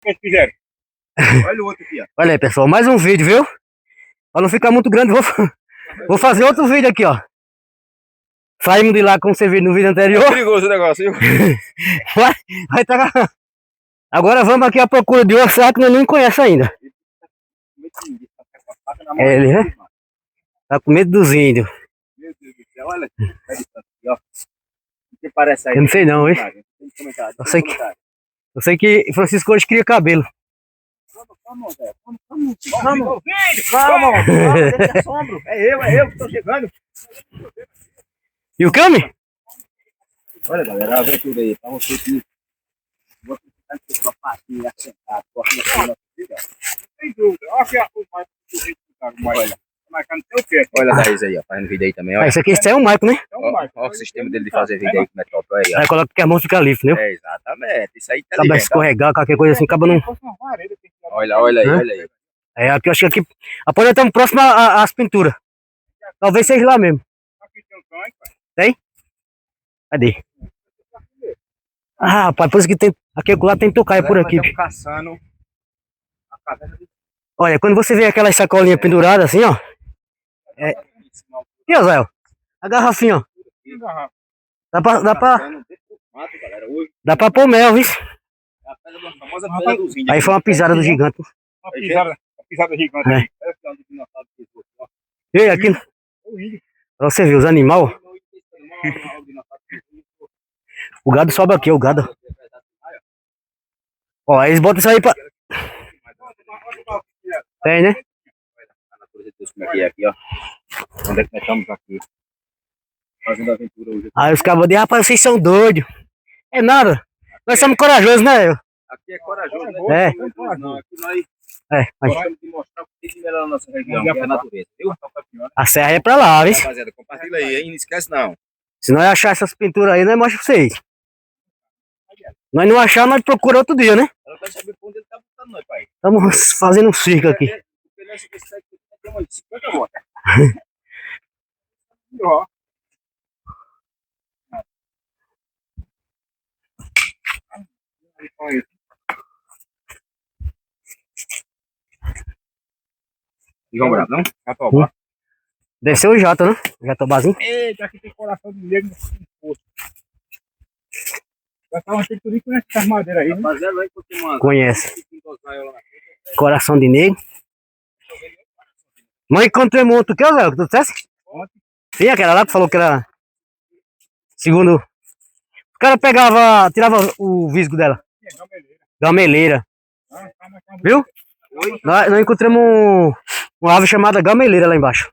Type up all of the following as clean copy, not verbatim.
que eles fizeram? Olha o outro aqui, ó. Olha aí, pessoal, mais um vídeo, viu? Pra não ficar muito grande, vou fazer outro vídeo aqui, ó. Saímos de lá, como você viu no vídeo anterior. É perigoso o negócio, viu? Vai tá... Agora vamos aqui à procura de uma serra que nós nem conhece ainda. É ele, né? Tá com medo dos índios. Meu Deus do céu, olha aqui, ó. O que parece aí? Eu não sei não, hein? Eu sei que Francisco hoje cria cabelo. Calma, deixa assombro. É eu que tô chegando. E o Cami? Olha, galera, a aventura aí, pra você que você ficar com sua patinha assentada, sem dúvida. Olha aqui o Marco do olha. Marcando teu pé. Olha a Thaís aí, ó, fazendo vídeo aí também, olha. Esse aqui é o Marco, né? Olha o sistema dele de fazer vídeo aí, como é top, aí, ó. Aí coloca que a mão fica livre, né? É, exatamente, isso aí tá acaba escorregar, qualquer coisa assim, acaba não... Olha aí. É, aqui eu acho que aqui... Após estamos próximo às pinturas. Talvez seja lá mesmo. Tem? Cadê? Ah, rapaz, por isso que tem... Aqui lá tem tocaia por aqui. Caçando a caverna. Olha, quando você vê aquelas sacolinhas penduradas assim, ó. É... E ó, Zé? A garrafinha, ó. Dá pra pôr mel, viu? Aí foi uma pisada do gigante. Uma pisada gigante. É. E aí, aqui... Pra você ver os animais. O gado sobe aqui, o gado. Ó, eles botam isso aí pra... Tem, né? Aqui, ó. Onde é que nós estamos aqui? Fazendo aventura hoje. Aí os cabos dizem, rapaz, vocês são doidos. É nada. Nós somos corajosos, né? Aqui é corajoso, né? É. Não, aqui nós mas... temos que mostrar o que tem de melhor na nossa região, que é a natureza, viu? A serra é pra lá, viu? Rapaziada, compartilha aí, hein? Não esquece não. Se nós achar essas pinturas aí, nós mostramos pra vocês. Nós não achar, nós procuramos outro dia, né? Ela vai saber pra onde ele tá botando nós, pai. Estamos fazendo um circo aqui. Igual bravo, não? Jatobá. Desceu o jato, né? Jatobazinho. Eita, aqui tem coração de negro no posto. Já tava feito tudo com essas madeiras aí, né? Conhece. Coração de negro. Mãe, encontrei outro que, Léo, que tu disseste? Sim, aquela lá que falou que era... Segundo... O cara pegava, tirava o visgo dela. Gameleira. Viu? Nós encontramos uma ave chamada gameleira lá embaixo.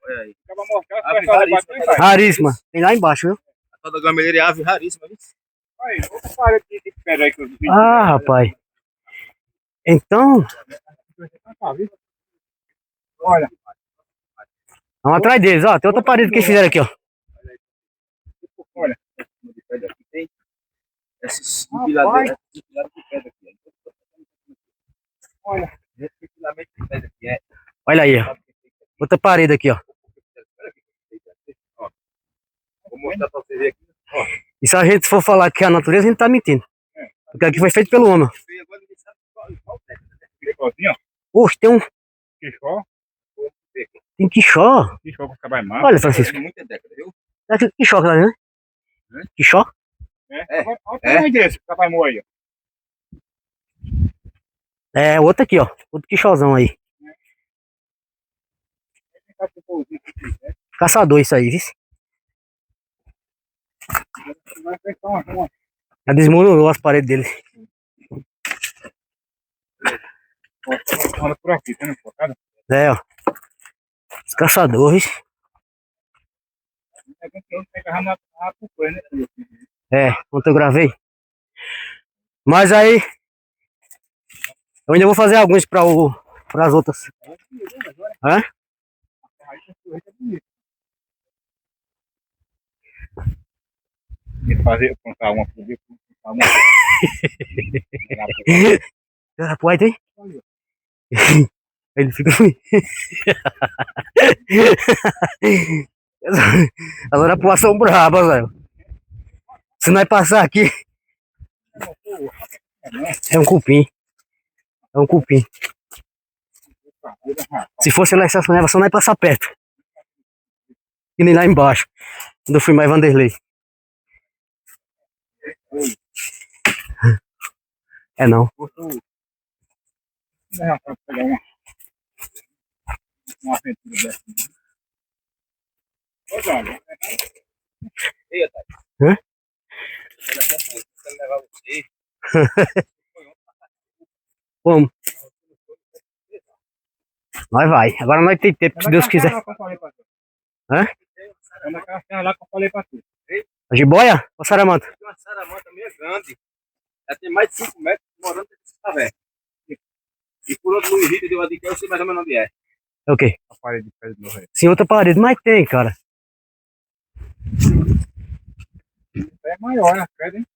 Raríssima. Tem lá embaixo, viu? A toda gameleira é ave raríssima, viu? Ah, rapaz. Então... Olha. Vamos atrás deles, ó. Tem outra parede que eles fizeram aqui, ó. Olha. Tem esses filadeiros de pedra aqui. Olha. Esse filamento de pedra aqui é. Olha aí, ó. Outra parede aqui, ó. Vou mostrar pra você ver aqui. E se a gente for falar que é a natureza, a gente tá mentindo. Porque aqui foi feito pelo homem. Oxe, tem um... Tem quixó. Olha, Francisco. Quixó, né? Quixó? É, outro aqui, ó. Outro quixózão aí. Caçador isso aí, viu? Já desmoronou as paredes dele. Olha por aqui, tá enfocado? É, ó. Os caçadores. É, ontem eu gravei. Mas aí... Eu ainda vou fazer alguns para as outras. Hã? Fazer, contar uma poder, Pode ter? Ele fica. As arapuás são brabas, velho. Se nós passar aqui. É um cupim. É um cupim. Se fosse lá em Estação Neva, só não é passar perto. E nem lá embaixo. Quando eu fui mais Vanderlei. É não. Não, pra pegar uma aventura dessa. Ô, Johnny. Eita. Hã? Vamos. Nós vai. Agora nós tem tempo, se Deus quiser. Hã? Anda aquela terra lá que eu falei pra tu. A jiboia? Ou saramanta? Tem uma saramanta meio grande. Ela tem mais de 5 metros morando nesse caverna. E por outro Luiz Rita deu a dica, eu sei mais ou menos onde é. É o quê? A parede de pedra do rei. Sim, outra parede. Mas tem, cara. É maior a pedra, hein?